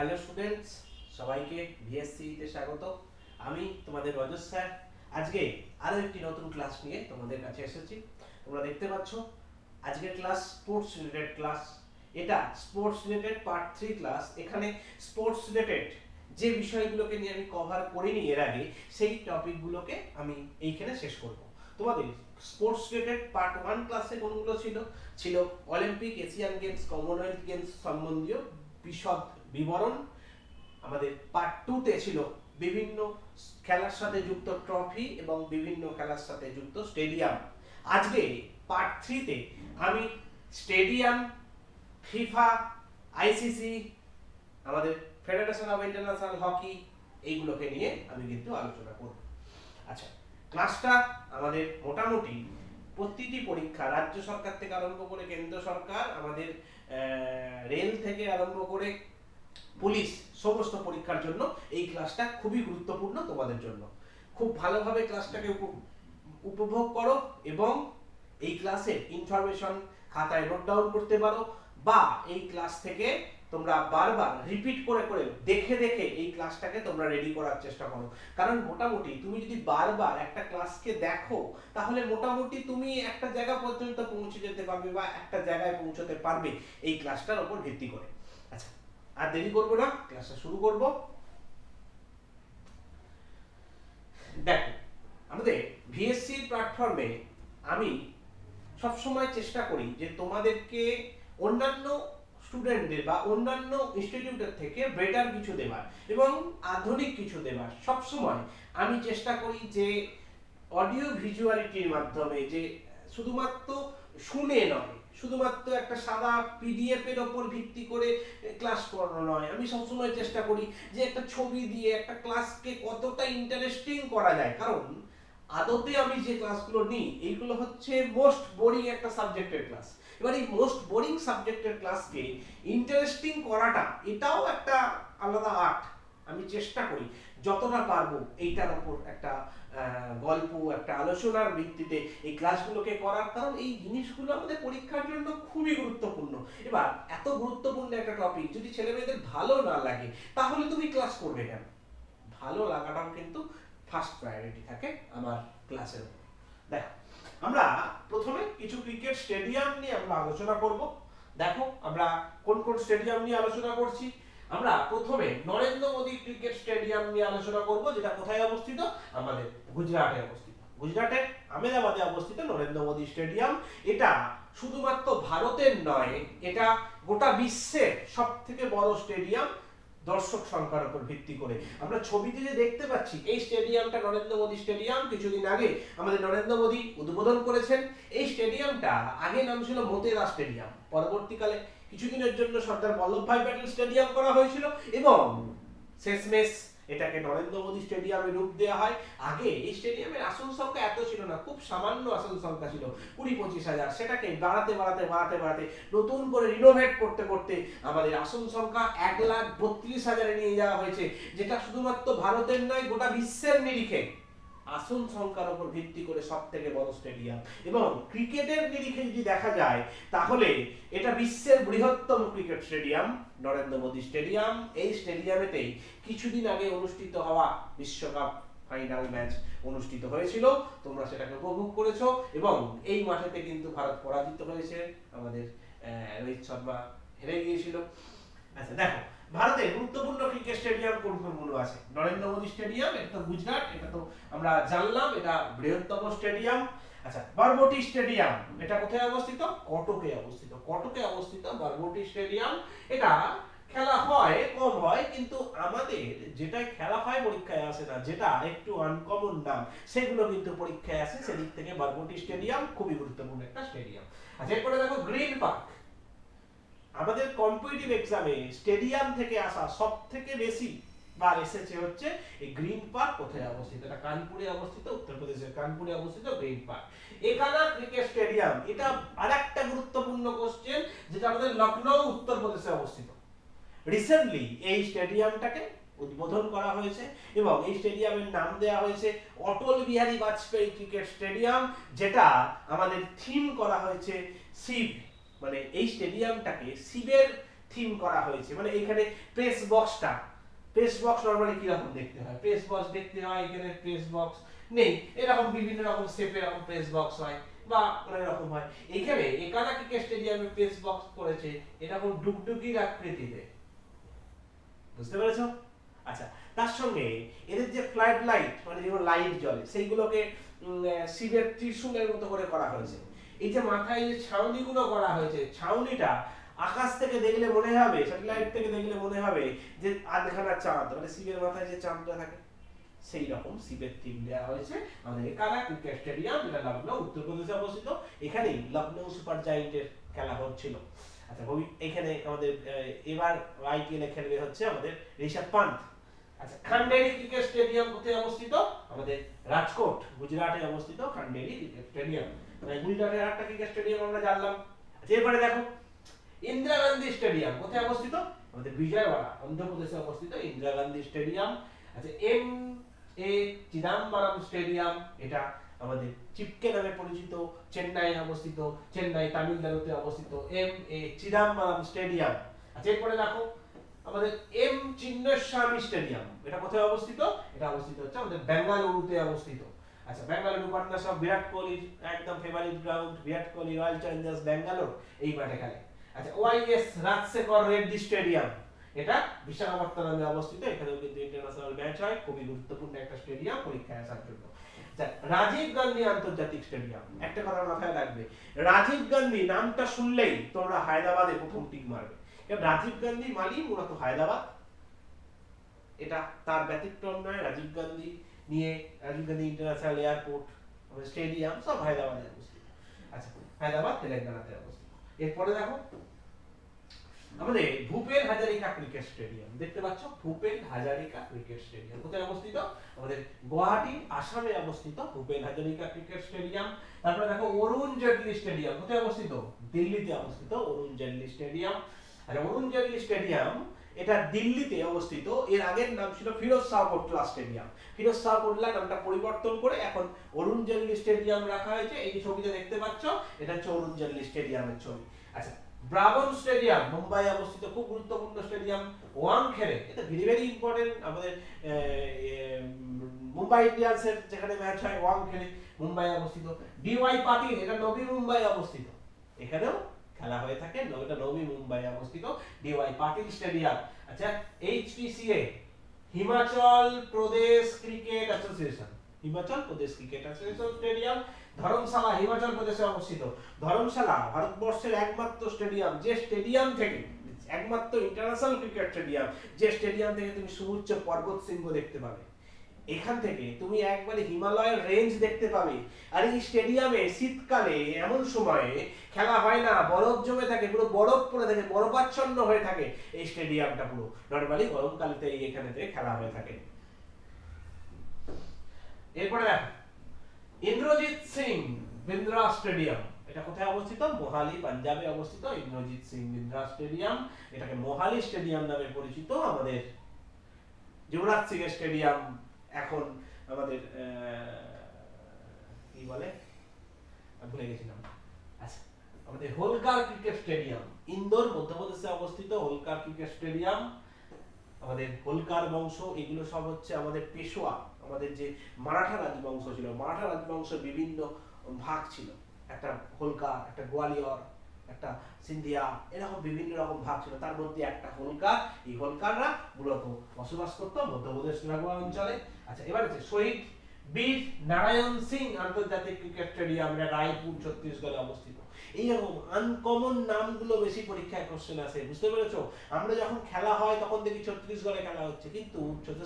Hello students, সবাইকে VSC তে স্বাগত। আমি তোমাদের রজত স্যার। আজকে আরো একটি নতুন ক্লাস নিয়ে তোমাদের কাছে এসেছি। তোমরা দেখতে পাচ্ছ আজকের ক্লাস স্পোর্টস রিলেটেড ক্লাস। এটা স্পোর্টস রিলেটেড পার্ট 3 ক্লাস। এখানে স্পোর্টস রিলেটেড যে বিষয়গুলোকে নিয়ে আমি কভার করিনি এর আগে, সেই টপিকগুলোকে আমি এইখানে শেষ করব। তোমাদের স্পোর্টস রিলেটেড পার্ট 1 ক্লাসে কোনগুলো ছিল? ছিল Olympic, Asian games, Commonwealth games সম্বন্ধীয় বিশদ বিবরণ। আমাদের পার্ট 2 তে ছিল বিভিন্ন খেলার সাথে যুক্ত ট্রফি এবং বিভিন্ন খেলার সাথে যুক্ত স্টেডিয়াম। আজকে পার্ট 3 তে আমি স্টেডিয়াম, ফিফা, আইসিসি, আমাদের ফেডারেশন অফ ইন্টারন্যাশনাল হকি, এইগুলোকে নিয়ে আমি কিন্তু আলোচনা করব। আচ্ছা, ক্লাসটা আমাদের মোটামুটি প্রতিটি পরীক্ষা, রাজ্য সরকার থেকে আরম্ভ করে কেন্দ্র সরকার, আমাদের রেল থেকে আরম্ভ করে পুলিশ, সমস্ত পরীক্ষার জন্য এই ক্লাসটা খুবই গুরুত্বপূর্ণ তোমাদের জন্য। খুব ভালোভাবে ক্লাসটাকে উপভোগ করো এবং এই ক্লাসের ইনফরমেশন খাতায় নোট ডাউন করতে পারো, বা এই ক্লাস থেকে তোমরা বারবার রিপিট করে করে দেখে দেখে এই ক্লাসটাকে তোমরা রেডি করার চেষ্টা করো। কারণ মোটামুটি তুমি যদি বারবার একটা ক্লাসকে দেখো, তাহলে মোটামুটি তুমি একটা জায়গা পর্যন্ত পৌঁছে যেতে পারবে বা একটা জায়গায় পৌঁছতে পারবে এই ক্লাসটার উপর ভিত্তি করে। আচ্ছা, আর দেরি করবো না, ক্লাসটা শুরু করব। দেখো, আমাদের ভিএসসি প্ল্যাটফর্মে আমি সবসময় চেষ্টা করি যে তোমাদেরকে অন্যান্য স্টুডেন্টদের বা অন্যান্য ইনস্টিটিউটের থেকে বেটার কিছু দেওয়ার এবং আধুনিক কিছু দেওয়ার। সবসময় আমি চেষ্টা করি যে অডিও ভিজুয়ালিটির মাধ্যমে, যে শুধুমাত্র শুনে নয়, শুধুমাত্র একটা সাদা পিডিএফ এর উপর ভিত্তি করে ক্লাস করানো নয়। আমি সবসময় চেষ্টা করি যে একটা ছবি দিয়ে একটা ক্লাসকে কতটা ইন্টারেস্টিং করা যায়। কারণ আদতে আমি যে ক্লাসগুলো নিই, এইগুলো হচ্ছে মোস্ট বোরিং একটা সাবজেক্টের ক্লাস। এবার এই মোস্ট বোরিং সাবজেক্টের ক্লাসকে ইন্টারেস্টিং করাটা, এটাও একটা আলাদা আর্ট। আমি চেষ্টা করি যতটা পারবো এইটার উপর একটা গল্প, একটা আলোচনার ভিত্তিতে এই ক্লাসগুলোকে করার। কারণ এই জিনিসগুলো আমাদের পরীক্ষার জন্য খুবই গুরুত্বপূর্ণ। এবার এত গুরুত্বপূর্ণ একটা টপিক যদি ছেলে মেয়েদের ভালো না লাগে, তাহলে তুমি ক্লাস করবে কেন? ভালো লাগাটাও কিন্তু ফার্স্ট প্রায়োরিটি থাকে আমার ক্লাসের উপর। দেখো, আমরা প্রথমে কিছু ক্রিকেট স্টেডিয়াম নিয়ে আমরা আলোচনা করব। দেখো, আমরা কোন কোন স্টেডিয়াম নিয়ে আলোচনা করছি। আমরা প্রথমে নরেন্দ্র মোদী ক্রিকেট স্টেডিয়াম নিয়ে আলোচনা করব, যেটা কোথায় অবস্থিত? আমাদের গুজরাটে অবস্থিত। গুজরাটের আহমেদাবাদে অবস্থিত নরেন্দ্র মোদী স্টেডিয়াম। এটা শুধুমাত্র ভারতের নয়, এটা গোটা বিশ্বের সবথেকে বড় স্টেডিয়াম দর্শক সংখ্যার উপর ভিত্তি করে। আমরা ছবিতে যে দেখতে পাচ্ছি, এই স্টেডিয়ামটা নরেন্দ্র মোদী স্টেডিয়াম। কিছুদিন আগে আমাদের নরেন্দ্র মোদী উদ্বোধন করেছেন। এই স্টেডিয়ামটা আগে নাম ছিল মোতেরা স্টেডিয়াম, পরবর্তীকালে কিছুদিনের জন্য সর্দার বল্লভভাই প্যাটেল স্টেডিয়াম করা হয়েছিল এবং শেষমেশ এটাকে নরেন্দ্র মোদী স্টেডিয়ামে রূপ দেওয়া হয়। আগে এই স্টেডিয়ামের আসন সংখ্যা এত ছিল না, খুব সামান্য আসন সংখ্যা ছিল, 20-25 হাজার। সেটাকে বাড়াতে বাড়াতে বাড়াতে বাড়াতে নতুন করে রিনোভেট করতে করতে আমাদের আসন সংখ্যা 1,32,000-এ নিয়ে যাওয়া হয়েছে, যেটা শুধুমাত্র ভারতের নয়, গোটা বিশ্বের নিরিখে আসন সংখ্যার উপর ভিত্তি করে সব থেকে বড় স্টেডিয়াম। এবং ক্রিকেটের নিরিখে যদি দেখা যায়, তাহলে এটা বিশ্বের বৃহত্তম cricket stadium Narendra Modi stadium. এই স্টেডিয়ামেতেই কিছুদিন আগে অনুষ্ঠিত হওয়া বিশ্বকাপ ফাইনাল ম্যাচ অনুষ্ঠিত হয়েছিল। তোমরা সেটাকে উপভোগ করেছো এবং এই মাঠেতে কিন্তু ভারত পরাজিত হয়েছে, আমাদের রোহিত শর্মা হেরে গিয়েছিল। আচ্ছা, দেখো, ভারতের গুরুত্বপূর্ণ ক্রিকেট স্টেডিয়াম কোন কোনগুলো আছে? নরেন্দ্র মোদী স্টেডিয়াম, এটা তো গুজরাট, এটা তো আমরা জানলাম, এটা বৃহত্তম স্টেডিয়াম। আচ্ছা, বারবোটি স্টেডিয়াম, এটা কোথায় অবস্থিত? কটকে অবস্থিত। কটকে অবস্থিত বারবোটি স্টেডিয়াম। এটা খেলা হয়, কম হয়, কিন্তু আমাদের যেটা খেলা হয় পরীক্ষায় আসে না, যেটা একটু আনকমন নাম, সেগুলো কিন্তু পরীক্ষায় আসে। সেদিক থেকে বারবোটি স্টেডিয়াম খুবই গুরুত্বপূর্ণ একটা স্টেডিয়াম। আচ্ছা, এরপরে দেখো গ্রিন পার্ক। আমাদের কম্পিটিটিভ এক্সামে স্টেডিয়াম থেকে আসা সব থেকে বেশি বার এসেছে হচ্ছে এই গ্রিন পার্ক। কোথায় অবস্থিত? এটা কানপুরে অবস্থিত, উত্তরপ্রদেশের কানপুরে অবস্থিত গ্রিন পার্ক। এখানে ক্রিকেট স্টেডিয়াম, এটা আরেকটা গুরুত্বপূর্ণ কোশ্চেন, যেটা আমাদের লখনৌ উত্তরপ্রদেশে অবস্থিত। রিসেন্টলি এই স্টেডিয়ামটাকে উদ্বোধন করা হয়েছে এবং এই স্টেডিয়ামের নাম দেওয়া হয়েছে অটল বিহারী বাজপেয়ী ক্রিকেট স্টেডিয়াম, যেটা আমাদের থিম করা হয়েছে শিব। মানে এই স্টেডিয়ামটাকে শিবের থিম করা হয়েছে, মানে এখানে প্রেস বক্স নরমালি কিরকম দেখতে হয়, প্রেস বক্স দেখতে হয়, এখানে প্রেস বক্স নেই, এরকম বিভিন্ন রকম শেপে এরকম প্রেস বক্স হয় বা অনেক রকম হয়। এইখানে একানা ক্রিকেট স্টেডিয়ামে প্রেস বক্স করেছে এরকম ডুগডুগির আকৃতিতে, বুঝতে পেরেছো? আচ্ছা, তার সঙ্গে এদের যে ফ্লাড লাইট মানে যেগুলো লাইট জ্বলে সেইগুলোকে শিবের ত্রিশূলের মতো করে করা হয়েছে। এই যে মাথায় যে ছাউনিগুলো করা হয়েছে, ছাউনিটা আকাশ থেকে দেখলে মনে হবে, স্যাটেলাইট থেকে দেখলে মনে হবে যে আধখানা চাঁদ, মানে শিবের মাথায় যে চাঁদটা থাকে সেই রকম শিবের থিম দেওয়া হয়েছে আমাদের একানা ক্রিকেট স্টেডিয়াম, যেটা লখনউ উত্তরপ্রদেশে অবস্থিত। এখানেই লখনউ সুপার জায়ান্টের খেলা হচ্ছিল। আচ্ছা, এখানে আমাদের এবার আইপিএল এ খেলবে হচ্ছে আমাদের ঋষভ পান্থ। আচ্ছা, খান্ডেরি ক্রিকেট স্টেডিয়াম কোথায় অবস্থিত? আমাদের রাজকোট, গুজরাটে অবস্থিত খান্ডেরি ক্রিকেট স্টেডিয়াম। মানে গুজরাটের একটা ক্রিকেট স্টেডিয়াম আমরা জানলাম। আচ্ছা, এরপরে দেখো ইন্দিরা গান্ধী স্টেডিয়াম কোথায় অবস্থিত? আমাদের বিজয়ওয়াড়া, অন্ধ্রপ্রদেশে অবস্থিত ইন্দিরা গান্ধী স্টেডিয়াম। আচ্ছা, এ চিদাম্বরম স্টেডিয়াম, এটা আমাদের চিপকে নামে পরিচিত, চেন্নাই অবস্থিত, চেন্নাই তামিলনাড়ুতে অবস্থিত এ চিদাম্বরম স্টেডিয়াম। আচ্ছা, এরপরে দেখো আমাদের চিন্নাস্বামী স্টেডিয়াম, এটা কোথায় অবস্থিত? এটা অবস্থিত হচ্ছে আমাদের বেঙ্গালুরুতে অবস্থিত। আচ্ছা, বেঙ্গালুরু পার্টনার্স অফ বিরাট কোহলির একদম favourite ground, Virat Kohli royal Challengers Bangalore এই মাঠে খেলে। আচ্ছা, ওয়াইএস রাজশেখর রেড্ডি স্টেডিয়াম, এটা বিশাখাপত্তনমে অবস্থিত, এখানেও কিন্তু ইন্টারন্যাশনাল ম্যাচ হয়, খুবই গুরুত্বপূর্ণ একটা স্টেডিয়াম পরীক্ষায় আসার জন্য। আচ্ছা, রাজীব গান্ধী আন্তর্জাতিক স্টেডিয়াম, একটা কথা মাথায় রাখবে, রাজীব গান্ধী নামটা শুনলেই তোমরা হায়দ্রাবাদে প্রথম টিক মারবে, কারণ রাজীব গান্ধী মালি মূলত হায়দ্রাবাদ, এটা তার ব্যতিক্রম নয়। Rajiv Gandhi international airport, stadium সব হায়দ্রাবাদে অবস্থিত। আচ্ছা, হায়দ্রাবাদ তেলেঙ্গানাতে অবস্থিত। এরপরে দেখো আমাদের ভূপেন হাজারিকা ক্রিকেট স্টেডিয়াম, দেখতে পাচ্ছ ভূপেন হাজারিকা ক্রিকেট স্টেডিয়াম কোথায় অবস্থিত? আমাদের গুয়াহাটি আসামে অবস্থিত ভূপেন হাজারিকা ক্রিকেট স্টেডিয়াম। তারপরে দেখো অরুণ জেটলি স্টেডিয়াম কোথায় অবস্থিত? দিল্লিতে অবস্থিত অরুণ জেটলি স্টেডিয়াম। আর অরুণ জেটলি স্টেডিয়াম এটা দিল্লিতে অবস্থিত, এর আগের নাম ছিল ফিরোজ শাহ কোটলা স্টেডিয়াম, ফিরোজ শাহ কোটলা নামটা পরিবর্তন করে এখন অরুণ জেটলি স্টেডিয়াম রাখা হয়েছে। এই ছবিতে দেখতে পাচ্ছ এটা হচ্ছে অরুণ জেটলি স্টেডিয়ামের ছবি। আচ্ছা, ব্রাভন স্টেডিয়াম মুম্বাই অবস্থিত, খুব গুরুত্বপূর্ণ স্টেডিয়াম। ওয়াংখেড়ে, এটা ভেরি ভেরি ইম্পর্টেন্ট, আমাদের মুম্বাই ইন্ডিয়ান্সের যেখানে ম্যাচ হয় ওয়াংখেড়ে মুম্বাই অবস্থিত। ডিওয়াই পাটিল, এটা নবী মুম্বাই অবস্থিত, এখানেও খেলা হয়ে থাকে, এটা নবী মুম্বাই অবস্থিত ডিওয়াই পাটিল স্টেডিয়াম। আচ্ছা, HPCA Himachal Pradesh cricket association, Himachal Pradesh cricket association stadium Dharamshala Himachal প্রদেশে অবস্থিত। ধর্মশালা ভারতবর্ষের একমাত্র স্টেডিয়াম, যে স্টেডিয়াম থেকে একমাত্র ইন্টারন্যাশনাল ক্রিকেট স্টেডিয়াম, যে স্টেডিয়াম থেকে তুমি সুউচ্চ পর্বত শৃঙ্গ দেখতে পাবে, এখান থেকে তুমি একবারে হিমালয়ের রেঞ্জ দেখতে পাবে। আর এই স্টেডিয়ামে শীতকালে এমন সময়ে খেলা হয় না, বরফ জমে থাকে, পুরো বরফ পড়ে থাকে, বরফাচ্ছন্ন হয়ে থাকে এই স্টেডিয়ামটা পুরো। নরমালি গরমকালেতে এখানেতে খেলা হয়ে থাকে। এরপরে দেখো ইন্দ্রজিৎ সিং বিন্দ্রা স্টেডিয়াম, এটা কোথায় অবস্থিত? মোহালি পাঞ্জাবে অবস্থিত ইন্দ্রজিৎ সিং বিন্দ্রা স্টেডিয়াম, এটাকে মোহালি স্টেডিয়াম নামে পরিচিত। আমাদের যুবরাজ সিং স্টেডিয়াম এখন আমাদের কি বলে ভুলে গেছিলাম। আচ্ছা, আমাদের হোলকার ক্রিকেট স্টেডিয়াম ইন্দোর মধ্যপ্রদেশে অবস্থিত, হোলকার ক্রিকেট স্টেডিয়াম। আমাদের হোলকার বংশ, এগুলো সব হচ্ছে আমাদের পেশোয়া, আমাদের যে মারাঠা রাজবংশ ছিল, মারাঠা রাজবংশের বিভিন্ন ভাগ ছিল, একটা হোলকার, একটা গোয়ালিয়র, একটা সিন্ধিয়া, এরকম বিভিন্ন রকম ভাগ ছিল, তার মধ্যে একটা হোলকার। এই হোলকাররা মূলত বসবাস করতো মধ্যপ্রদেশ লাগোয়া অঞ্চলে। আচ্ছা, এবার হচ্ছে শহীদ বীর নারায়ণ সিং আন্তর্জাতিক ক্রিকেট স্টেডিয়াম, এটা রায়পুর ছত্তিশগড়ে অবস্থিত। এইরকম আনকমন নামগুলো বেশি পরীক্ষায় কোশ্চেন আসে, বুঝতে পেরেছো? আমরা যখন খেলা হয় তখন দেখি ছত্তিশগড়ে খেলা হচ্ছে, কিন্তু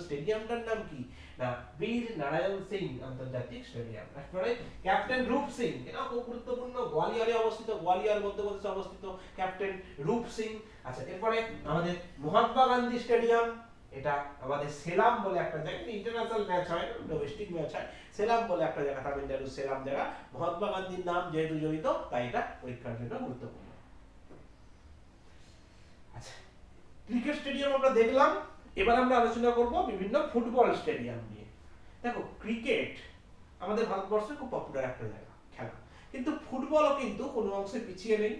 স্টেডিয়ামটার নাম কি না বীর নারায়ণ সিং আন্তর্জাতিক স্টেডিয়াম। তারপরে ক্যাপ্টেন রূপ সিং, এটা খুব গুরুত্বপূর্ণ, গোয়ালিয়রে অবস্থিত, গোয়ালিয়র মধ্যপ্রদেশে অবস্থিত ক্যাপ্টেন রূপ সিং। আচ্ছা, এরপরে আমাদের মহাত্মা গান্ধী স্টেডিয়াম, এটা আমাদের সেলাম বলে একটা জায়গা, ইন্টারন্যাশনাল ম্যাচ হয়, ডোমেস্টিক ম্যাচ হয়, সেলাম বলে একটা জায়গা, তামিলনাড়ু সেলাম জায়গা, মহাত্মা গান্ধীর নাম যেহেতু জড়িত তাই এটা পরীক্ষার জন্য গুরুত্বপূর্ণ। আচ্ছা, ক্রিকেট স্টেডিয়াম আমরা দেখলাম, এবার আমরা আলোচনা করব বিভিন্ন ফুটবল স্টেডিয়াম নিয়ে। দেখো, ক্রিকেট আমাদের ভারতবর্ষে খুব পপুলার একটা জায়গা খেলা, কিন্তু ফুটবলও কিন্তু কোনো অংশে পিছিয়ে নেই।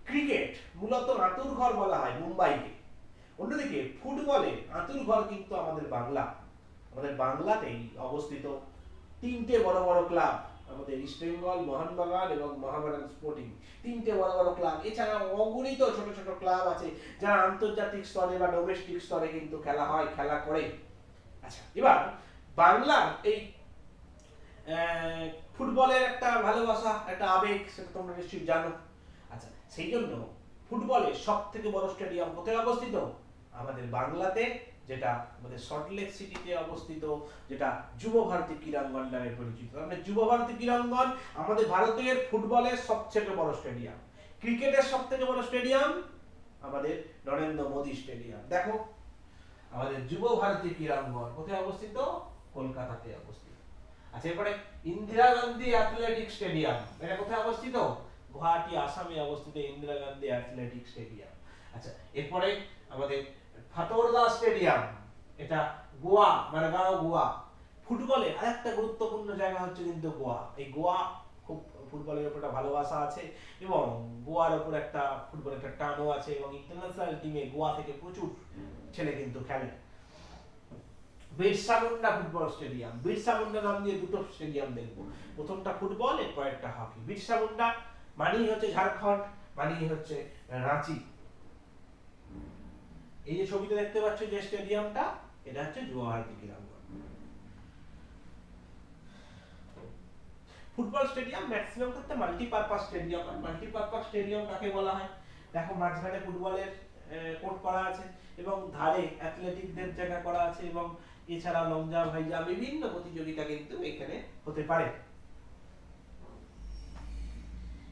ক্রিকেট মূলত আঁতুড়ঘর বলা হয় মুম্বাইকে, অন্যদিকে ফুটবলের আঁতুড়ঘর কিন্তু আমাদের বাংলা। আমাদের বাংলাতেই অবস্থিত তিনটে বড় বড় ক্লাব, আমাদের ইস্ট বেঙ্গল, মোহনবাগান এবং মোহামেডান স্পোর্টিং, তিনটে বড় বড় ক্লাব। এছাড়া অগণিত ছোট ছোট ক্লাব আছে যারা আন্তর্জাতিক স্তরে বা ডোমেস্টিক স্তরে কিন্তু খেলা হয়, খেলা করে। আচ্ছা, এবার বাংলার এই ফুটবলের একটা ভালোবাসা, একটা আবেগ, সেটা তোমরা নিশ্চয়ই জানো। আচ্ছা, সেই জন্য ফুটবলের সব থেকে বড় স্টেডিয়াম কোথায় অবস্থিত? আমাদের বাংলাতে, যেটা আমাদের সল্টলেক সিটিতে অবস্থিত, যেটা যুব ভারতী ক্রীড়াঙ্গন নামে পরিচিত। মানে যুব ভারতী ক্রীড়াঙ্গন আমাদের ভারতের ফুটবলের সবচেয়ে বড় স্টেডিয়াম। ক্রিকেটের সব থেকে বড় স্টেডিয়াম আমাদের নরেন্দ্র মোদী স্টেডিয়াম। দেখো, আমাদের যুব ভারতী ক্রীড়াঙ্গন কোথায় অবস্থিত? কলকাতাতে অবস্থিত। আচ্ছা, এরপরে ইন্দিরা গান্ধী অ্যাথলেটিক স্টেডিয়াম, এটা কোথায় অবস্থিত? গুয়াহাটি, আসামে অবস্থিত ইন্দিরা গান্ধী অ্যাথলেটিক স্টেডিয়াম। আচ্ছা, এরপরে আমাদের ফাতোরদা স্টেডিয়াম, এটা গোয়া, মারগাঁও গোয়া। ফুটবলে আরেকটা গুরুত্বপূর্ণ জায়গা হচ্ছে কিন্তু গোয়া। এই গোয়া খুব ফুটবলের উপর একটা ভালোবাসা আছে এবং গোয়ার উপর একটা ফুটবলের একটা টানও আছে এবং ইন্টারন্যাশনাল টিমে গোয়া থেকে প্রচুর ছেলে কিন্তু খেলে। বিরসা মুন্ডা ফুটবল স্টেডিয়াম, বিরসা মুন্ডা নাম দিয়ে দুটো স্টেডিয়াম দেখবো, প্রথমটা ফুটবল, এরপর একটা হকি। বিরসা মুন্ডা মানেই হচ্ছে ঝাড়খণ্ড, মানেই হচ্ছে রাঁচি। এই যে ছবিতে দেখতে পাচ্ছ যে স্টেডিয়ামটা, এটা হচ্ছে যুব ভারতী ক্রীড়াঙ্গন। ফুটবল স্টেডিয়াম ম্যাক্সিমাম ক্ষেত্রে মাল্টিপারপাস স্টেডিয়াম। মাল্টিপারপাস স্টেডিয়াম কাকে বলা হয়? দেখো, মাঝখানে ফুটবলের কোর্ট করা আছে এবং ধারে অ্যাথলেটিকদের জায়গা করা আছে এবং এছাড়া লং জাম্প, হাই জাম্প, বিভিন্ন প্রতিযোগিতা কিন্তু এখানে হতে পারে।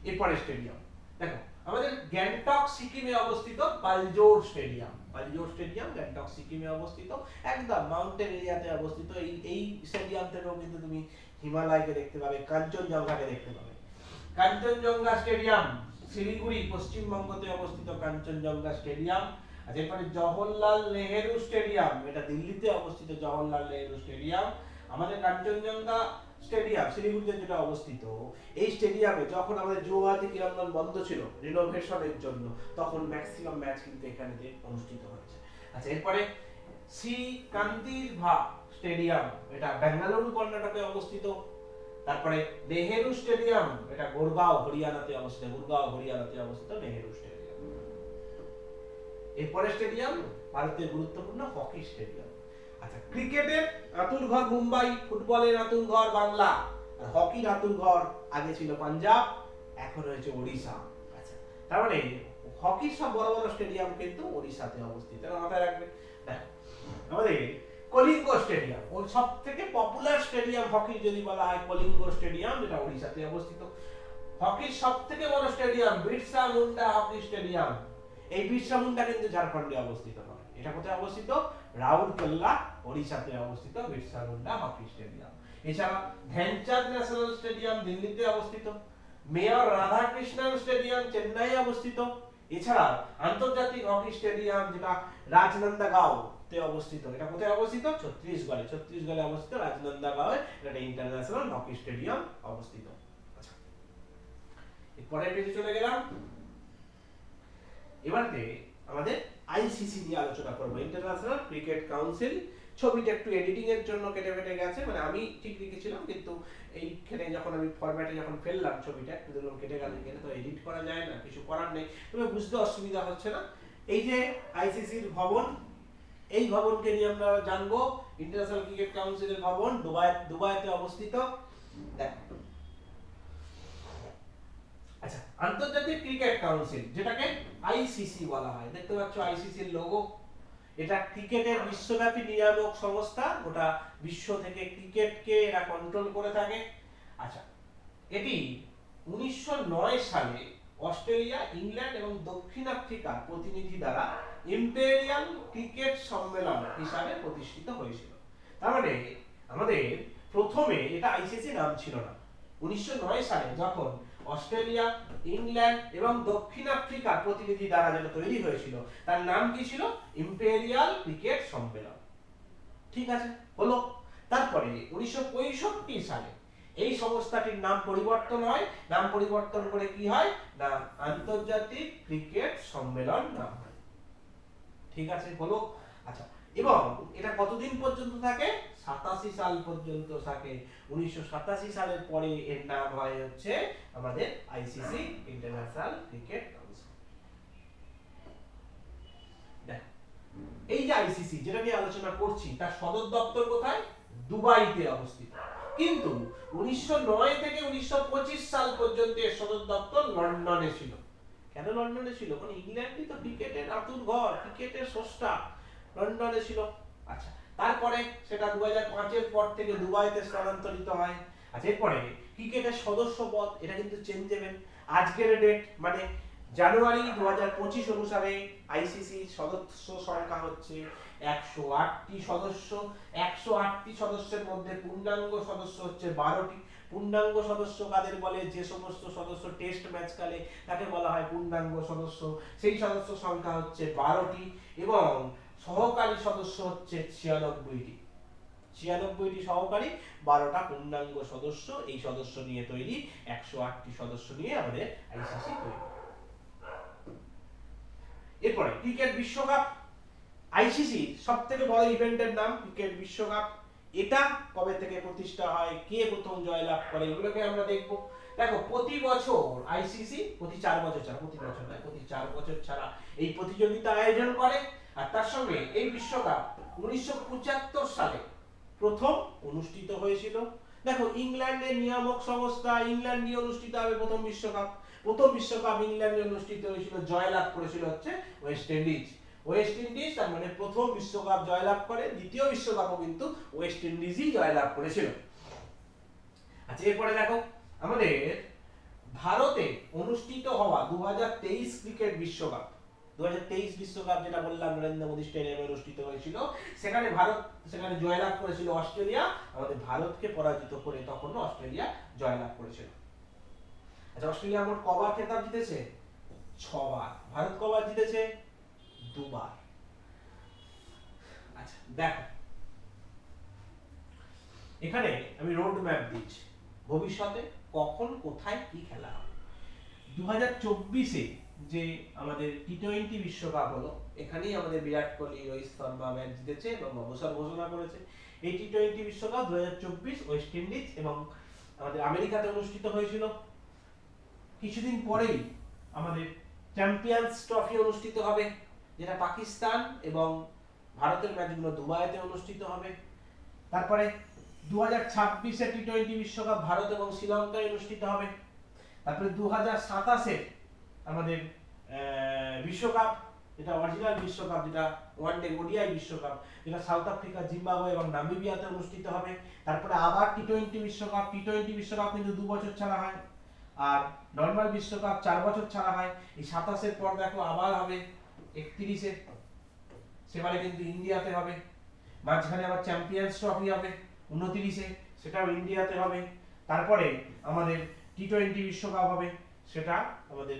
এরপরে স্টেডিয়াম দেখো, আমাদের গ্যাংটক সিকিমে অবস্থিত পালজোর স্টেডিয়াম। পালজোর স্টেডিয়াম গ্যাংটক সিকিমে অবস্থিত, একদম মাউন্টেন এরিয়াতে অবস্থিত। এই স্টেডিয়াম থেকেও কিন্তু তুমি হিমালয়কে দেখতে পাবে, কাঞ্চনজঙ্ঘাকে দেখতে পাবে। কাঞ্চনজঙ্ঘা স্টেডিয়াম শিলিগুড়ি, পশ্চিমবঙ্গতে অবস্থিত কাঞ্চনজঙ্ঘা স্টেডিয়াম। আর এরপরে জওহরলাল নেহেরু স্টেডিয়াম, এটা দিল্লিতে অবস্থিত জওহরলাল নেহেরু স্টেডিয়াম। আমাদের কাঞ্চনজঙ্ঘা স্টেডিয়াম শিলিগুড়িতে যেটা অবস্থিত, এই স্টেডিয়ামে যখন আমাদের যুব ভারতী ক্রীড়াঙ্গন বন্ধ ছিল রিনোভেশনের জন্য, তখন ম্যাক্সিমাম ম্যাচ কিন্তু এখানে অনুষ্ঠিত হয়েছে। আচ্ছা, এরপরে শ্রী কান্তিভা স্টেডিয়াম, এটা বেঙ্গালুরু কর্ণাটকে অবস্থিত। তারপরে নেহেরু স্টেডিয়াম, এটা গুরগাঁও হরিয়ানাতে অবস্থিত। গুরগাঁও হরিয়ানাতে অবস্থিত নেহেরু স্টেডিয়াম। এরপরে স্টেডিয়াম ভারতের গুরুত্বপূর্ণ হকি স্টেডিয়াম। আচ্ছা, ক্রিকেটের আঁতুড়ঘর মুম্বাই, ফুটবলের আঁতুড়ঘর বাংলা, আর হকির আঁতুড়ঘর আগে ছিল পাঞ্জাব, এখন হয়েছে ওড়িশা। আচ্ছা, তার মানে হকির সব বড় বড় স্টেডিয়াম কিন্তু ওড়িশাতে অবস্থিত। এটা মাথায় রাখবে। দেখো, আমাদের কলিঙ্গ স্টেডিয়াম, ওর সব থেকে পপুলার স্টেডিয়াম হকির যদি বলা হয় কলিঙ্গ স্টেডিয়াম, যেটা ওড়িশাতে অবস্থিত। হকির সব থেকে বড় stadium Birsa Munda hockey stadium. এই বিরসা মুন্ডা কিন্তু ঝাড়খণ্ডে অবস্থিত নয়, এটা কোথায় অবস্থিত? রাউরকেল্লা, ওড়িশাতে অবস্থিত বিরসা মুন্ডা হকি স্টেডিয়াম। এছাড়া ধ্যানচাঁদ ন্যাশনাল স্টেডিয়াম দিল্লিতে অবস্থিত। মেয়র রাধাকৃষ্ণন স্টেডিয়াম চেন্নাইয়ে অবস্থিত। এছাড়া আন্তর্জাতিক হকি স্টেডিয়াম যেটা রাজনন্দাগাঁও তে অবস্থিত, এটা কোথায় অবস্থিত? ছত্তিশগড়ে। ছত্তিশগড়ে অবস্থিত রাজনন্দাগাঁওয়ে এটা ইন্টারন্যাশনাল হকি স্টেডিয়াম অবস্থিত। আচ্ছা, এরপরে পেজে চলে গেলাম। এবারে আমাদের আইসিসি নিয়ে আলোচনা করব, ইন্টারন্যাশনাল ক্রিকেট কাউন্সিল। ছবিটা একটু এডিটিং এর জন্য কেটে কেটে গেছে, মানে আমি ঠিক লিখেছিলাম কিন্তু এইখানে যখন আমি ফরম্যাটে যখন ফেললাম ছবিটা, একটু দেখলাম কেটে গেল, কেটে তো এডিট করা যায় না, কিছু করার নেই, তবে বুঝতে অসুবিধা হচ্ছে না। এই যে আইসিসির ভবন, এই ভবনকে নিয়ে আমরা জানবো। ইন্টারন্যাশনাল ক্রিকেট কাউন্সিলের ভবন দুবাইতে অবস্থিত। দেখো, আচ্ছা, আন্তর্জাতিক ক্রিকেট কাউন্সিল যেটাকে আইসিসি বলা হয়, দেখতে পাচ্ছ আইসিসির লোগো। এটা ক্রিকেটের বিশ্বব্যাপী নিয়ামক সংস্থা, গোটা বিশ্ব থেকে ক্রিকেটকে এরা কন্ট্রোল করে থাকে। আচ্ছা, এটি 1909 সালে অস্ট্রেলিয়া, ইংল্যান্ড এবং দক্ষিণ আফ্রিকার প্রতিনিধি দ্বারা ইম্পেরিয়াল ক্রিকেট সম্মেলন হিসাবে প্রতিষ্ঠিত হয়েছিল। তার মানে আমাদের প্রথমে এটা আইসিসি নাম ছিল না। 1909 সালে যখন অস্ট্রেলিয়া, ইংল্যান্ড এবং দক্ষিণ আফ্রিকার প্রতিনিধি দ্বারা যেটা তৈরি হয়েছিল, তার নাম কি ছিল? ইম্পেরিয়াল ক্রিকেট সম্মেলন। ঠিক আছে, হলো। তারপরে 1965 সালে এই সংস্থাটির নাম পরিবর্তন হয়, নাম পরিবর্তন করে কি হয় না আন্তর্জাতিক ক্রিকেট সম্মেলন নাম হয়। ঠিক আছে হলো। আচ্ছা, এবং এটা কতদিন পর্যন্ত থাকে? 87 সাল পর্যন্ত থাকে। 1987 সালের পরে এর নাম হয় হচ্ছে আমাদের আইসিসি, ইন্টারন্যাশনাল ক্রিকেট কাউন্সিল। দেখো, এই যে আইসিসি যেটা নিয়ে আলোচনা করছি তার সদর দপ্তর কোথায়? দুবাইতে অবস্থিত। কিন্তু 1909 থেকে 1925 সাল পর্যন্ত এর সদর দপ্তর লন্ডনে ছিল। কেন লন্ডনে ছিল? কারণ ইংল্যান্ডই তো ক্রিকেটের আতুর ঘর, ক্রিকেটের স্রষ্টা, লন্ডনে ছিল। আচ্ছা, তারপরে সেটা 2005 এর পর থেকে দুবাইতে স্থানান্তরিত হয়। আচ্ছা, এরপরে ক্রিকেটের সদস্য পদ এটা কিন্তু চেঞ্জেবল। আজকের ডেট মানে জানুয়ারি 2025 অনুসারে আইসিসি সদস্য সংখ্যা হচ্ছে 108টি সদস্য। 108টি সদস্যের মধ্যে পূর্ণাঙ্গ সদস্য হচ্ছে 12টি। পূর্ণাঙ্গ সদস্য কাদের বলে? যে সমস্ত সদস্য টেস্ট ম্যাচ খেলে তাকে বলা হয় পূর্ণাঙ্গ সদস্য। সেই সদস্য সংখ্যা হচ্ছে 12টি এবং সহকারী সদস্য হচ্ছে 96টি। 96টি সহকারী, 12টা পূর্ণাঙ্গ সদস্য। এই সদস্য নিয়ে তৈরি 108টি সদস্য নিয়ে আমাদের আইসিসি তৈরি। এরপরে ক্রিকেট বিশ্বকাপ, আইসিসি সবথেকে বড় ইভেন্টের নাম ক্রিকেট বিশ্বকাপ। এটা কবে থেকে প্রতিষ্ঠা হয়, কে প্রথম জয়লাভ করে, এগুলোকে আমরা দেখব। দেখো, প্রতি বছর আইসিসি প্রতি 4 বছর ছাড়া, প্রতি বছর নয়, প্রতি 4 বছর ছাড়া এই প্রতিযোগিতা আয়োজন করে। আর তার সঙ্গে এই বিশ্বকাপ 1975 সালে প্রথম অনুষ্ঠিত হয়েছিল। দেখো, ইংল্যান্ডের নিয়ামক সংস্থা, ইংল্যান্ড নিয়ে অনুষ্ঠিত হবে প্রথম বিশ্বকাপ। প্রথম বিশ্বকাপ ইংল্যান্ডে অনুষ্ঠিত হয়েছিল, জয়লাভ করেছিল হচ্ছে ওয়েস্ট ইন্ডিজ। ওয়েস্ট ইন্ডিজ তার মানে প্রথম বিশ্বকাপ জয়লাভ করে। দ্বিতীয় বিশ্বকাপও কিন্তু ওয়েস্ট ইন্ডিজই জয়লাভ করেছিল। আচ্ছা, এরপরে দেখো আমাদের ভারতে অনুষ্ঠিত হওয়া 2023 ক্রিকেট বিশ্বকাপ, 2023 বিশ্বকাপ যেটা বললাম নরেন্দ্র মোদী স্টেডিয়ামে অনুষ্ঠিত হয়েছিল, সেখানে ভারত সেখানে জয়লাভ করেছিল অস্ট্রেলিয়া। আমাদের ভারতকে পরাজিত করে তখন অস্ট্রেলিয়া জয়লাভ করেছিল। আচ্ছা, অস্ট্রেলিয়া মোট কবার খেতাব জিতেছে? 6 বার। ভারত কবার জিতেছে? 2 বার। আচ্ছা, দেখো এখানে আমি রোড ম্যাপ দিচ্ছি ভবিষ্যতে কখন কোথায় কি খেলা হবে। 2024-এ যে আমাদের টি-20 বিশ্বকাপ হলো, এখানেই আমাদের বিরাট কোহলি, রোহিত শর্মা ম্যাচ জিতেছে এবং অবসর ঘোষণা করেছে। এই টি-20 বিশ্বকাপ 2024 ওয়েস্ট ইন্ডিজ এবং আমাদের আমেরিকাতে অনুষ্ঠিত হয়েছিল। কিছুদিন পরেই আমাদের চ্যাম্পিয়ন্স ট্রফি অনুষ্ঠিত হবে, যেটা পাকিস্তান এবং ভারতের ম্যাচগুলো দুবাইতে অনুষ্ঠিত হবে। তারপরে 2026-এ টি-20 বিশ্বকাপ ভারত এবং শ্রীলঙ্কায় অনুষ্ঠিত হবে। তারপরে 2027-এ আমাদের বিশ্বকাপ, যেটা অরিজিনাল বিশ্বকাপ, যেটা ওয়ানডে ওডিআই বিশ্বকাপ, যেটা সাউথ আফ্রিকা, জিম্বাবুয়ে এবং নামিবিয়াতে অনুষ্ঠিত হবে। তারপরে আবার টি-20 বিশ্বকাপ। টি-20 বিশ্বকাপ কিন্তু 2 বছর ছাড়া হয়, আর নর্মাল বিশ্বকাপ 4 বছর ছাড়া হয়। এই 27-এর পর দেখো আবার হবে 31-এ, সেবারে কিন্তু ইন্ডিয়াতে হবে। মাঝখানে আবার চ্যাম্পিয়ন্স ট্রফি হবে 29-এ, সেটাও ইন্ডিয়াতে হবে। তারপরে আমাদের টি-20 বিশ্বকাপ হবে, সেটা আমাদের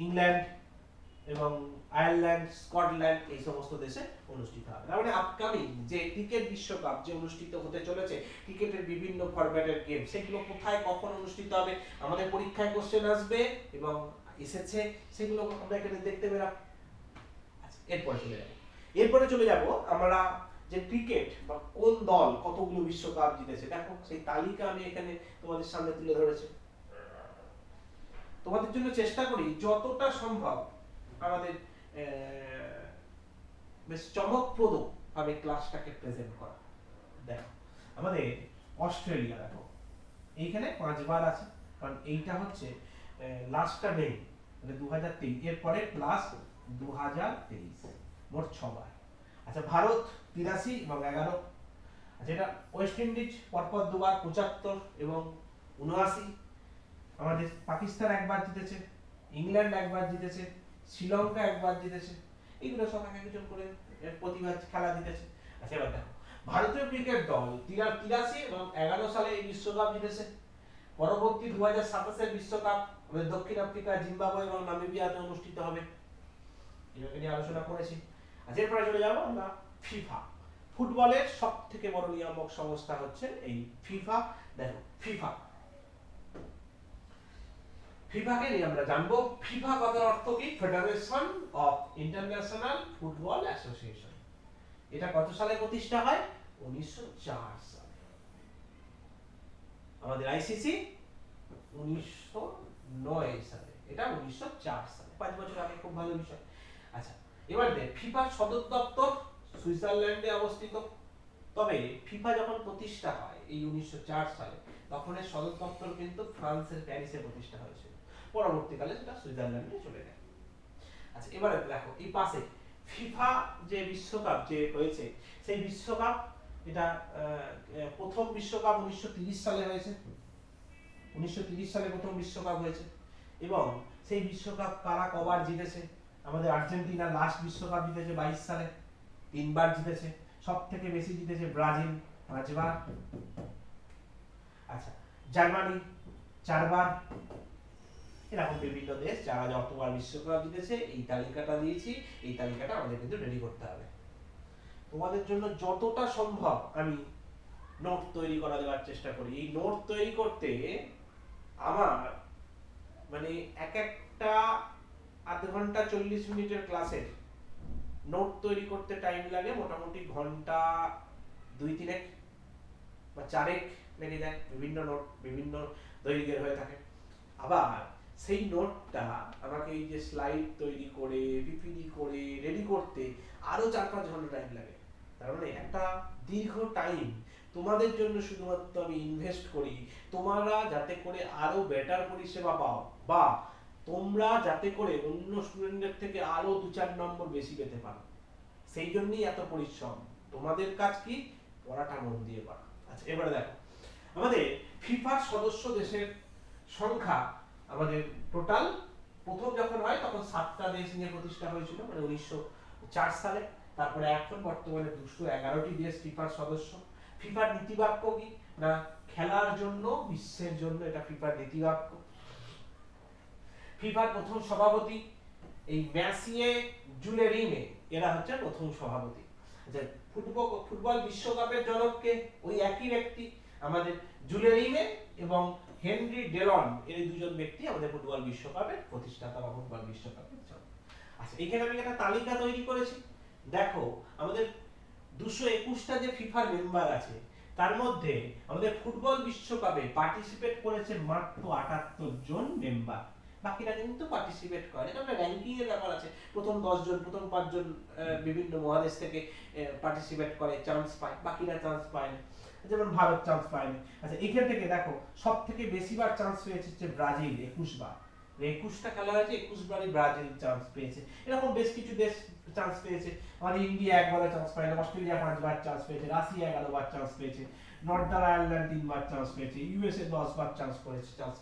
ইংল্যান্ড এবং আয়ারল্যান্ড, স্কটল্যান্ড এই সমস্ত দেশে অনুষ্ঠিত হবে। তার মানে আপকামিং যে ক্রিকেট বিশ্বকাপ যে অনুষ্ঠিত হতে চলেছে, ক্রিকেটের বিভিন্ন ফরম্যাটের গেম, সেগুলো কোথায় কখন অনুষ্ঠিত হবে, আমাদের পরীক্ষায় কোশ্চেন আসবে এবং এসেছে, সেগুলো আমরা এখানে দেখতে পেলাম। আচ্ছা, এরপরে চলে যাব আমরা যে ক্রিকেট বা কোন দল কতগুলো বিশ্বকাপ জিতেছে। দেখো, সেই তালিকা আমি এখানে তোমাদের সামনে তুলে ধরেছি। তোমাদের জন্য চেষ্টা করি যতটা সম্ভব আমাদের বেশ চমকপ্রদ ভাবে ক্লাসটাকে প্রেজেন্ট করা। দেখো, আমাদের অস্ট্রেলিয়া, দেখো এইখানে 5 বার আছে, কারণ এইটা হচ্ছে লাস্টটা নেই, মানে 2023 এর পরে প্লাস 2023, মোট 6 বার। আচ্ছা, ভারত 83 এবং 11। আচ্ছা, এটা ওয়েস্ট ইন্ডিজ পরপর 2 বার 75 এবং 79। আমাদের পাকিস্তান একবার জিতেছে, ইংল্যান্ড একবার জিতেছে, শ্রীলঙ্কা একবার জিতেছে। এইগুলো সব এক একজন করে প্রতিবার খেলা জিতেছে। আচ্ছা, এবার দেখো ভারতীয় ক্রিকেট দল 83 এবং 11 সালে এই বিশ্বকাপ জিতেছে। পরবর্তী 2027-এর বিশ্বকাপ আমাদের দক্ষিণ আফ্রিকা, জিম্বাবুয়ে এবং নামিবিয়াতে অনুষ্ঠিত হবে। এটাকে নিয়ে আলোচনা করেছি। আচ্ছা, এরপরে চলে যাবো আমরা ফিফা। ফুটবলের সব থেকে বড় নিয়ামক সংস্থা হচ্ছে এই ফিফা। দেখো ফিফাকে নিয়ে আমরা জানবো। ফিফা কথার অর্থ কি? Federation of international football association. এটা কত সালে প্রতিষ্ঠা হয়? 1904 সালে। আমাদের আইসিসি 1909 সালে, এটা 1904 সালে, 5 বছর আগে। খুব ভালো বিষয়। আচ্ছা, এবার দেখ, ফিফার সদর দপ্তর সুইজারল্যান্ডে অবস্থিত। তবে ফিফা যখন প্রতিষ্ঠা হয় এই 1904 সালে, তখন এর সদর দপ্তর কিন্তু ফ্রান্সের প্যারিসে প্রতিষ্ঠা হয়েছিল। পরবর্তীকালে সেটা সুইজারল্যান্ডে চলে যায়। আচ্ছা, এবারে দেখো এই পাশে ফিফা যে বিশ্বকাপ যে হয়েছে, সেই বিশ্বকাপ, এটা প্রথম বিশ্বকাপ 1930 সালে হয়েছে। 1930 সালে প্রথম বিশ্বকাপ হয়েছে। এবং সেই বিশ্বকাপ কারা কবার জিতেছে? আমাদের আর্জেন্টিনা লাস্ট বিশ্বকাপ জিতেছে 22 সালে, 3 বার জিতেছে। সব থেকে বেশি জিতেছে ব্রাজিল, 5 বার। আচ্ছা, জার্মানি 4 বার। এরকম বিভিন্ন দেশ যারা যতবার বিশ্বকাপ জিতেছে, এই তালিকাটা দিয়েছি। এই তালিকাটা আমাদের কিন্তু রেডি করতে হবে। তোমাদের জন্য যতটা সম্ভব আমি নোট তৈরি করা দেওয়ার চেষ্টা করি। এই নোট তৈরি করতে আমার মানে একটা আধ ঘন্টা 40 মিনিটের ক্লাসের নোট তৈরি করতে টাইম লাগে মোটামুটি ঘন্টা 2-3 বা 4 লেগে যায়। বিভিন্ন নোট বিভিন্ন দৈর্ঘ্যের হয়ে থাকে। আবার সেই নোটটা আমাকে এই যে স্লাইড তৈরি করে পিপিটি করে রেডি করতে আরো 4-5 ঘন্টা টাইম লাগে। তার মানে একটা দীর্ঘ টাইম তোমাদের জন্য শুধুমাত্র আমি ইনভেস্ট করি, তোমরা যাতে করে আরো বেটার পরিষেবা পাও, বা তোমরা যাতে করে অন্য স্টুডেন্টদের থেকে আরো 2-4 নম্বর বেশি পেতে পারো। সেই জন্যই এত পরিশ্রম। তোমাদের কাজ কি? পড়াটা মন দিয়ে করা। আচ্ছা, এবারে দেখো আমাদের ফিফার সদস্য দেশের সংখ্যা, আমাদের টোটাল প্রথম যখন হয় তখন 7টা দেশ নিয়ে প্রতিষ্ঠা হয়েছিল, মানে 1904 সালে। তারপরে এখন বর্তমানে 211টি দেশ ফিফার সদস্য। ফিফার নীতিবাক্য কি? না খেলার জন্য বিশ্বের জন্য, এটা ফিফার নীতিবাক্য। ফিফার প্রথম সভাপতি এই ম্যাসিয়ে জুলেরিনে, এরা হচ্ছে প্রথম সভাপতি। আচ্ছা, ফুটবল বিশ্বকাপের জনককে? ওই একই ব্যক্তি, আমাদের জুলেরিনে এবং হেনরি ডেলন, এই দুজন ব্যক্তি আমাদের ফুটবল বিশ্বকাপের প্রতিষ্ঠাতা বা ফুটবল বিশ্বকাপের জনক। আচ্ছা, এখানে আমি একটা তালিকা তৈরি করেছি। দেখো আমাদের 221টা যে ফিফার মেম্বার আছে, তার মধ্যে আমাদের ফুটবল বিশ্বকাপে পার্টিসিপেট করেছে মাত্র 78 জন মেম্বার। বাকিরা কিন্তু পার্টিসিপেট করে। এটা র্যাঙ্কিং এর ব্যাপার আছে। প্রথম 10 জন, প্রথম 5 জন বিভিন্ন মহাদেশ থেকে পার্টিসিপেট করে, চান্স পায়। বাকিরা চান্স পায় না, যেমন ভারত চান্স পায় না। আচ্ছা, এখান থেকে দেখো সব থেকে বেশিবার চান্স পেয়েছে হচ্ছে ব্রাজিল, 21 বার। 21টা খেলা হয়েছে, 21 বারই ব্রাজিল চান্স পেয়েছে। এরকম বেশ কিছু দেশ চান্স পেয়েছে। আমাদের ইন্ডিয়া 1 বারও চান্স পায় না, অস্ট্রেলিয়া 5 বার চান্স পেয়েছে, রাশিয়া 11 বার চান্স পেয়েছে, নর্দার্ন আয়ারল্যান্ড 3 বার চান্স পেয়েছে, ইউএসএ 10 বার চান্স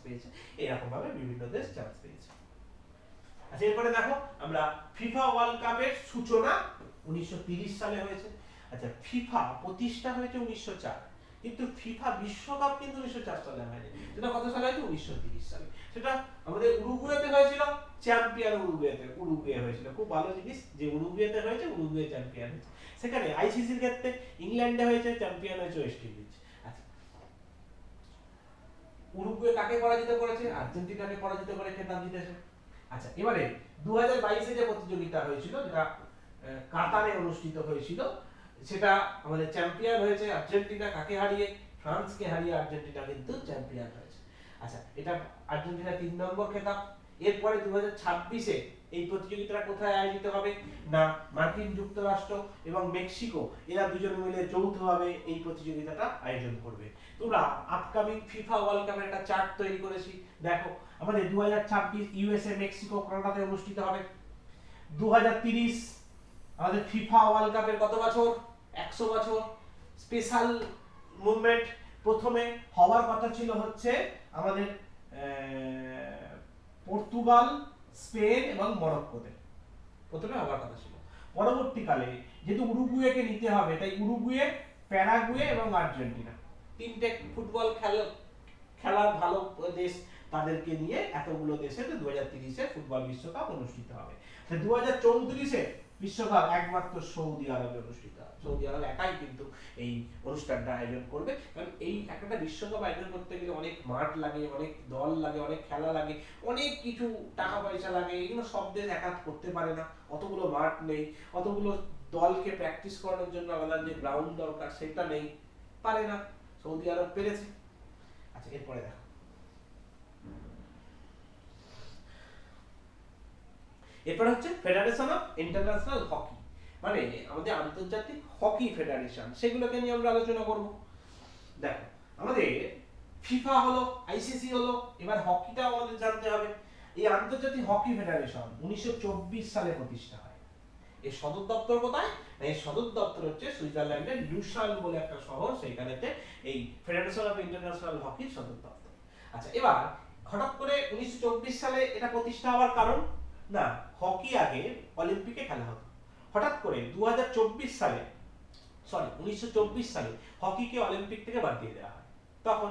পেয়েছে। এরকম ভাবে বিভিন্ন দেশ চান্স পেয়েছে। আচ্ছা, এরপরে দেখো আমরা ফিফা ওয়ার্ল্ড কাপের সূচনা 1930 সালে হয়েছে। আচ্ছা, ফিফা প্রতিষ্ঠা হয়েছে 1904, কিন্তু ফিফা বিশ্বকাপ কিন্তু 1904 সালে হয়নি। সেটা কত সালে হয়েছে? 1930 সালে। সেটা আমাদের উরুগুয়েতে হয়েছিল, চ্যাম্পিয়ন উরুগুয়ে হয়েছিল। খুব ভালো জিনিস যে উরুগুয়েতে হয়েছে, উরুগুয়ে চ্যাম্পিয়ন হয়েছে। সেখানে আইসিসির ক্ষেত্রে ইংল্যান্ডে হয়েছে, চ্যাম্পিয়ন হয়েছে ওয়েস্ট ইন্ডিজ। আচ্ছা, উরুগুয়ে কাকে পরাজিত করেছে? আর্জেন্টিনাকে পরাজিত করে খেতাব জিতেছে। আচ্ছা, এবারে 2022 যে প্রতিযোগিতা হয়েছিল, যেটা কাতারে অনুষ্ঠিত হয়েছিল, সেটা আমাদের চ্যাম্পিয়ন হয়েছে আর্জেন্টিনা। কাকে হারিয়ে? ফ্রান্সকে হারিয়ে আর্জেন্টিনা কিন্তু চ্যাম্পিয়ন হয়েছে। আচ্ছা, এটা আর্জেন্টিনা 3 নম্বর খেতাব। এরপরে 2026-এ এই প্রতিযোগিতাটা কোথায় আয়োজিত হবে? না মার্কিন যুক্তরাষ্ট্র এবং মেক্সিকো, এরা দুজন মিলে যৌথভাবে এই প্রতিযোগিতাটা আয়োজন করবে। তোমরা আপকামিং ফিফা ওয়ার্ল্ড কাপের একটা চার্ট তৈরি করেছি। দেখো আমাদের 2026 ইউএসএ, মেক্সিকো, কানাডাতে অনুষ্ঠিত হবে। 2030 আমাদের ফিফা ওয়ার্ল্ড কাপের কত বছর? 100 বছর। স্পেশাল মুভমেন্ট প্রথমে হওয়ার কথা ছিল হচ্ছে আমাদের পর্তুগাল, স্পেন এবং মরক্কোতে প্রথমে হওয়ার কথা ছিল। পরবর্তীকালে যেহেতু উরুগুয়েকে নিতে হবে, তাই উরুগুয়ে, প্যারাগুয়ে এবং আর্জেন্টিনা, 3টে ফুটবল খেলার ভালো দেশ, তাদেরকে নিয়ে এতগুলো দেশে 2030-এ ফুটবল বিশ্বকাপ অনুষ্ঠিত হবে। 2034-এ বিশ্বকাপ একমাত্র সৌদি আরবে অনুষ্ঠিত হয়। সৌদি আরব একাই কিন্তু এই অনুষ্ঠানটা আয়োজন করবে, কারণ এই একটা বিশ্বকাপ আয়োজন করতে গেলে অনেক মাঠ লাগে, অনেক দল লাগে, অনেক খেলা লাগে, অনেক কিছু টাকা পয়সা লাগে, এগুলো সব দেশ একাত করতে পারে না, অতগুলো মাঠ নেই, অতগুলো দলকে প্র্যাকটিস করানোর জন্য আলাদা যে গ্রাউন্ড দরকার সেটা নেই, পারে না। সৌদি আরব পেরেছে। আচ্ছা, এরপরে দেখো, এরপরে হচ্ছে ফেডারেশন অফ ইন্টারন্যাশনাল হকি, মানে আমাদের আন্তর্জাতিক হকি ফেডারেশন, সেগুলোকে নিয়ে আমরা আলোচনা করব। দেখো, আমাদের ফিফা হলো, আইসিসি হলো, এবার হকিটাও আমাদের জানতে হবে। এই আন্তর্জাতিক হকি ফেডারেশন 1924 সালে প্রতিষ্ঠা হয়। এর সদর দপ্তর কোথায়? এর সদর দপ্তর হচ্ছে সুইজারল্যান্ডের লুসান বলে একটা শহর, সেইখানেতে এই ফেডারেশন অফ ইন্টারন্যাশনাল হকির সদর দপ্তর। আচ্ছা, এবার হঠাৎ করে 1924 সালে এটা প্রতিষ্ঠা হওয়ার কারণ, না, হকি আগে অলিম্পিকে খেলা হতো, হঠাৎ করে 2024 সালে, সরি 1924 সালে হকিকে অলিম্পিক থেকে বাদ দিয়ে দেওয়া হয়। তখন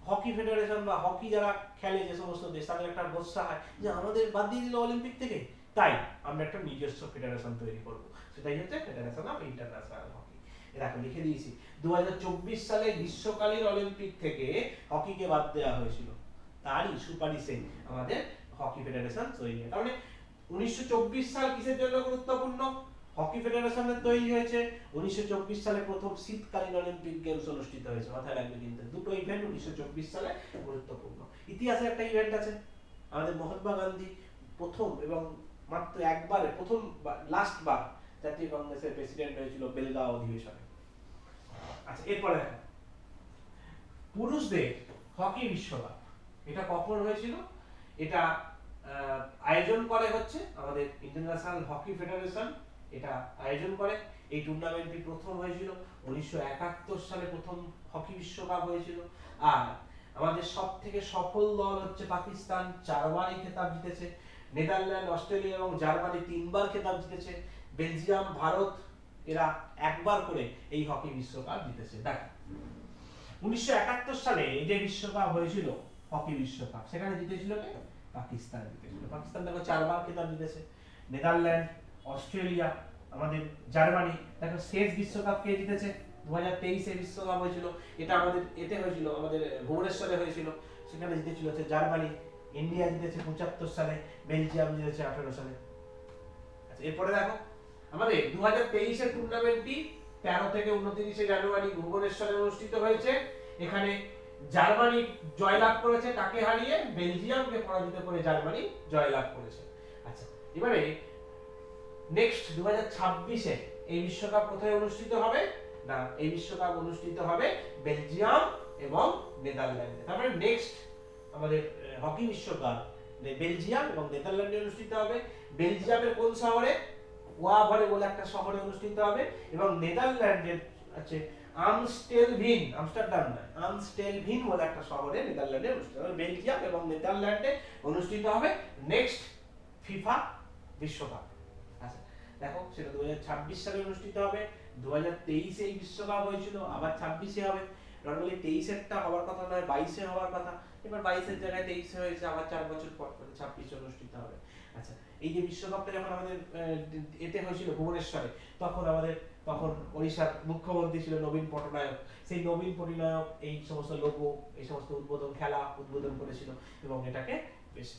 হকি ফেডারেশন বা হকি যারা খেলে যে সমস্ত দেশ, তাদের একটা গোসা হয় যে আমাদের বাদ দিয়ে দিল অলিম্পিক থেকে, তাই আমরা একটা নিজস্ব ফেডারেশন তৈরি করব, সেটাই হচ্ছে ফেডারেশন অফ ইন্টারন্যাশনাল হকি। এরকম লিখে দিয়েছি। 2024 সালে গ্রীষ্মকালীন অলিম্পিক থেকে হকিকে বাদ দেওয়া হয়েছিল, তারই সুপারিশে আমাদের হকি ফেডারেশন তৈরি হয়। তার মানে 1924 সাল কিসের জন্য গুরুত্বপূর্ণ? হকি ফেডারেশনের তৈরি হয়েছে। 1924 সালে প্রথম শীতকালীন অলিম্পিক গেমস অনুষ্ঠিত হয়েছে, মাথায় রাখবে কিন্তু, দুটো ইভেন্ট 1924 সালে গুরুত্বপূর্ণ। ইতিহাসে একটা ইভেন্ট আছে, আমাদের মহাত্মা গান্ধী প্রথম এবং মাত্র একবারে, প্রথম লাস্ট বার জাতীয় কংগ্রেসের প্রেসিডেন্ট হয়েছিল বেলগাঁও অধিবেশনে। আচ্ছা, এরপরে দেখো, পুরুষদের হকি বিশ্বকাপ, এটা কখন হয়েছিল? এটা আয়োজন করে হচ্ছে আমাদের ইন্টারন্যাশনাল হকি ফেডারেশন, এটা আয়োজন করে। এই টুর্নামেন্টটি প্রথম হয়েছিল 1971 সালে, প্রথম হকি বিশ্বকাপ হয়েছিল। আর আমাদের সব থেকে সফল দল হচ্ছে পাকিস্তান, 4বারই খেতাব জিতেছে। নেদারল্যান্ড, অস্ট্রেলিয়া এবং জার্মানি 3বার খেতাব জিতেছে। বেলজিয়াম, ভারত এরা একবার করে এই হকি বিশ্বকাপ জিতেছে। দেখো, 1971 সালে এই যে বিশ্বকাপ হয়েছিল, হকি বিশ্বকাপ, সেখানে জিতেছিল কে? পাকিস্তান জিতেছিল। পাকিস্তান দেখো 4বার খেতাব জিতেছে। নেদারল্যান্ড, অস্ট্রেলিয়া, আমাদের জার্মানি, দেখো শেষ বিশ্বকাপ কে জিতেছে? 2023 বিশ্বকাপ হয়েছিল, এটা আমাদের এতে হয়েছিল, আমাদের ভুবনেশ্বরে হয়েছিল, সেখানে জিতেছিল হচ্ছে জার্মানি। ইন্ডিয়া জিতেছে 75 সালে, বেলজিয়াম জিতেছে 18 সালে। আচ্ছা, এরপরে দেখো, আমাদের 2023 এর টুর্নামেন্টটি 13 থেকে 29 জানুয়ারি ভুবনেশ্বরে অনুষ্ঠিত হয়েছে। এখানে জার্মানি জয়লাভ করেছে, তাকে হারিয়ে বেলজিয়ামকে পরাজিত করে জার্মানি জয়লাভ করেছে। আচ্ছা, এবারে নেক্সট 2026 এই বিশ্বকাপ কোথায় অনুষ্ঠিত হবে? না, এই বিশ্বকাপ অনুষ্ঠিত হবে বেলজিয়াম এবং নেদারল্যান্ডে। তারপরে নেক্সট আমাদের হকি বিশ্বকাপ বেলজিয়াম এবং নেদারল্যান্ডে অনুষ্ঠিত হবে। বেলজিয়ামের কোন শহরে? ওয়াভারে বলে একটা শহরে অনুষ্ঠিত হবে, এবং নেদারল্যান্ডের আছে আমস্টেলভিন, আমস্টারডাম নয়, আমস্টেলভিন বলে একটা শহরে নেদারল্যান্ডে অনুষ্ঠিত হবে। বেলজিয়াম এবং নেদারল্যান্ডে অনুষ্ঠিত হবে নেক্সট ফিফা বিশ্বকাপ। আচ্ছা, দেখো, সেটা 2026 সালে অনুষ্ঠিত হবে। 2023 এই বিশ্বকাপ হয়েছিল, আবার 26 হবে। নরমালি 23-এরটা হওয়ার কথা নয়, 22-এ হওয়ার কথা, এবার 22-এর জায়গায় 23-এ হয়েছে, আবার 4 বছর পর 26 অনুষ্ঠিত হবে। আচ্ছা, এই যে বিশ্বকাপটা যখন আমাদের এতে হয়েছিল ভুবনেশ্বরে, তখন ওড়িশার মুখ্যমন্ত্রী ছিল নবীন পটনায়ক। সেই নবীন পটনায়ক এই সমস্ত লোগো, এই সমস্ত খেলা উদ্বোধন করেছিল এবং এটাকে বেশ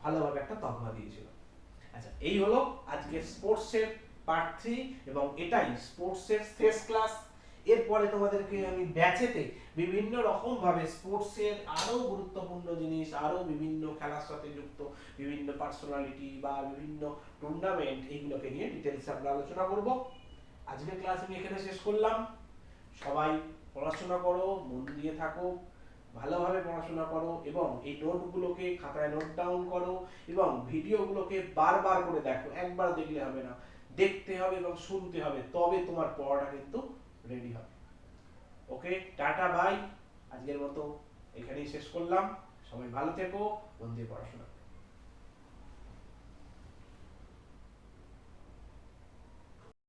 ভালোভাবে একটা তকমা দিয়েছিল। আচ্ছা, এই হলো আজকে স্পোর্টসের পার্ট 3, এবং এটাই স্পোর্টসের শেষ ক্লাস। এরপরে তোমাদেরকে আমি ব্যাচেতে বিভিন্ন রকম ভাবে স্পোর্টসের আরো গুরুত্বপূর্ণ জিনিস, আরো বিভিন্ন খেলার সাথে যুক্ত বিভিন্ন পার্সোনালিটি বা বিভিন্ন টুর্নামেন্ট, এইগুলোকে নিয়ে ডিটেইলসে আমরা আলোচনা করব। আজকের ক্লাস আমি এখানে শেষ করলাম। সবাই পড়াশোনা করো, মন দিয়ে থাকো, ভালোভাবে পড়াশোনা করো, এবং এই নোটগুলোকে খাতায় নোট ডাউন করো, এবং ভিডিওগুলোকে বারবার করে দেখো, একবার দেখলে হবে না, দেখতে হবে এবং শুনতে হবে, তবে তোমার পড়াটা কিন্তু রেডি হবে। ওকে, টাটা, বাই। আজকের মতো এখানেই শেষ করলাম। সবাই ভালো থেকো, মন দিয়ে পড়াশোনা।